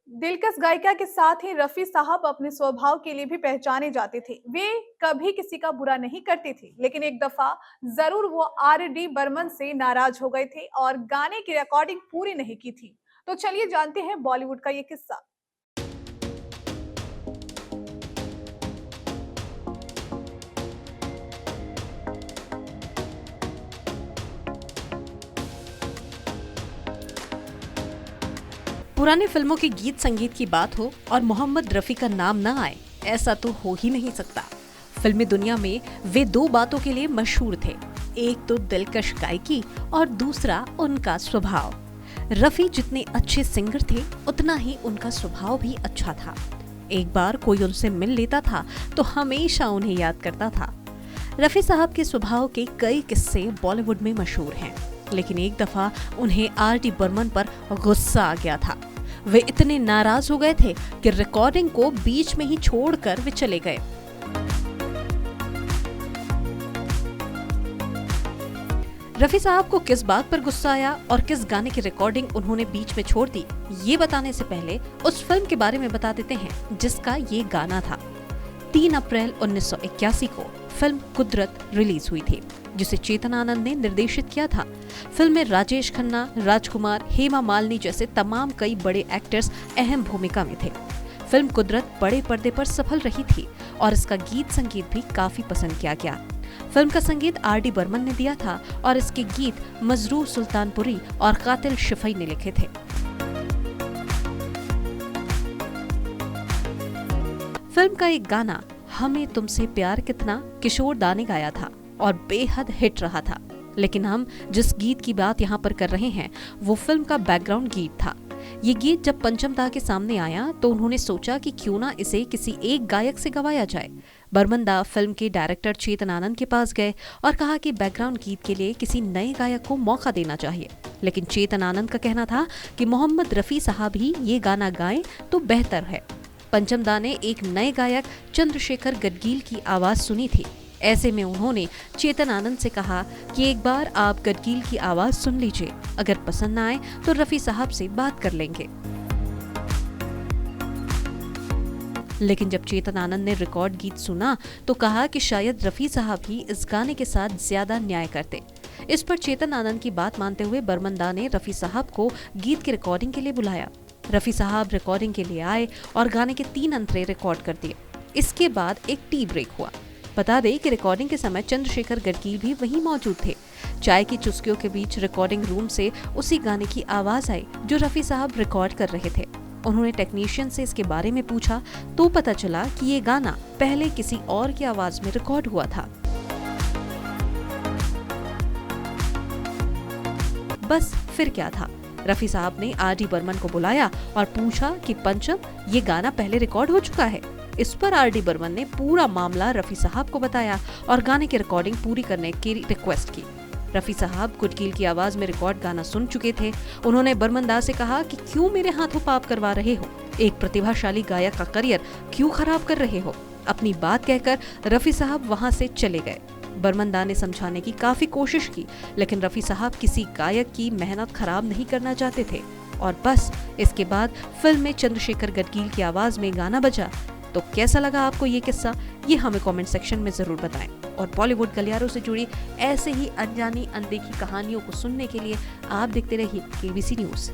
दिलकश गायिका के साथ ही रफी साहब अपने स्वभाव के लिए भी पहचाने जाते थे। वे कभी किसी का बुरा नहीं करते थे, लेकिन एक दफा जरूर वो आर डी बर्मन से नाराज हो गए थे और गाने की रिकॉर्डिंग पूरी नहीं की थी। तो चलिए जानते हैं बॉलीवुड का ये किस्सा। पुरानी फिल्मों के गीत संगीत की बात हो और मोहम्मद रफी का नाम न आए, ऐसा तो हो ही नहीं सकता। फिल्मी दुनिया में वे दो बातों के लिए मशहूर थे, एक तो दिलकश गायकी और दूसरा उनका स्वभाव। रफी जितने अच्छे सिंगर थे, उतना ही उनका स्वभाव भी अच्छा था। एक बार कोई उनसे मिल लेता था तो हमेशा उन्हें याद करता था। रफी साहब के स्वभाव के कई किस्से बॉलीवुड में मशहूर हैं, लेकिन एक दफा उन्हें आर डी बर्मन पर गुस्सा आ गया था। वे इतने नाराज हो गए थे कि रिकॉर्डिंग को बीच में ही छोड़कर वे चले गए। रफी साहब को किस बात पर गुस्सा आया और किस गाने की रिकॉर्डिंग उन्होंने बीच में छोड़ दी, ये बताने से पहले उस फिल्म के बारे में बता देते हैं जिसका ये गाना था। 3 अप्रैल 1981 को फिल्म कुदरत रिलीज हुई थी, जिसे चेतन आनंद ने निर्देशित किया था। फिल्म में राजेश खन्ना, राजकुमार, हेमा मालिनी जैसे तमाम कई बड़े एक्टर्स अहम भूमिका में थे। फिल्म कुदरत बड़े पर्दे पर सफल रही थी और इसका गीत संगीत भी काफी पसंद किया गया। फिल्म का संगीत आर डी बर्मन ने दिया था और इसके गीत मजरूर सुल्तानपुरी और कातिल शिफई ने लिखे थे। फिल्म का एक गाना हमें तुमसे प्यार कितना किशोर दा ने गाया था और बेहद हिट रहा था। लेकिन हम जिस गीत की बात यहाँ पर कर रहे हैं वो फिल्म का बैकग्राउंड गीत था। ये गीत जब पंचम दा के सामने आया तो उन्होंने सोचा कि क्यों ना इसे किसी एक गायक से गवाया जाए। बर्मन दा फिल्म के डायरेक्टर चेतन आनंद के पास गए और कहा कि बैकग्राउंड गीत के लिए किसी नए गायक को मौका देना चाहिए। लेकिन चेतन आनंद का कहना था कि मोहम्मद रफी साहब ही ये गाना गाएं तो बेहतर है। पंचम दा ने एक नए गायक चंद्रशेखर गडगील की आवाज सुनी थी। ऐसे में उन्होंने चेतन आनंद से कहा कि एक बार आप गडगील की आवाज सुन लीजिए, अगर पसंद न आए तो रफी साहब से बात कर लेंगे। लेकिन जब चेतन आनंद ने रिकॉर्ड गीत सुना तो कहा कि शायद रफी साहब ही इस गाने के साथ ज्यादा न्याय करते। इस पर चेतन आनंद की बात मानते हुए बर्मन दा ने रफी साहब को गीत की रिकॉर्डिंग के लिए बुलाया। रफी साहब रिकॉर्डिंग के लिए आए और गाने के 3 अंतरे रिकॉर्ड कर दिए। इसके बाद एक टी ब्रेक हुआ। बता दें कि रिकॉर्डिंग के समय चंद्रशेखर गडगील भी वहीं मौजूद थे। चाय की चुस्कियों के बीच रिकॉर्डिंग रूम से उसी गाने की आवाज आई जो रफी साहब रिकॉर्ड कर रहे थे। उन्होंने टेक्नीशियन से इसके बारे में पूछा तो पता चला कि ये गाना पहले किसी और की आवाज में रिकॉर्ड हुआ था। बस फिर क्या था, रफी साहब ने आर डी बर्मन को बुलाया और पूछा कि पंचम, ये गाना पहले रिकॉर्ड हो चुका है। इस पर आर डी बर्मन ने पूरा मामला रफी साहब को बताया और गाने की रिकॉर्डिंग पूरी करने की रिक्वेस्ट की। रफी साहब गडगील की आवाज में रिकॉर्ड गाना सुन चुके थे। उन्होंने बर्मन दा से कहा कि क्यों मेरे हाथों पाप करवा रहे हो, एक प्रतिभाशाली गायक का करियर क्यों खराब कर रहे हो। अपनी बात कहकर रफी साहब वहां से चले गए। बर्मन दा ने समझाने की काफी कोशिश की, लेकिन रफी साहब किसी गायक की मेहनत खराब नहीं करना चाहते थे। और बस इसके बाद फिल्म में चंद्रशेखर गडगील की आवाज में गाना बजा। तो कैसा लगा आपको ये किस्सा, ये हमें कमेंट सेक्शन में जरूर बताएं। और बॉलीवुड गलियारों से जुड़ी ऐसे ही अनजानी अनदेखी कहानियों को सुनने के लिए आप देखते रहिए केबीसी न्यूज।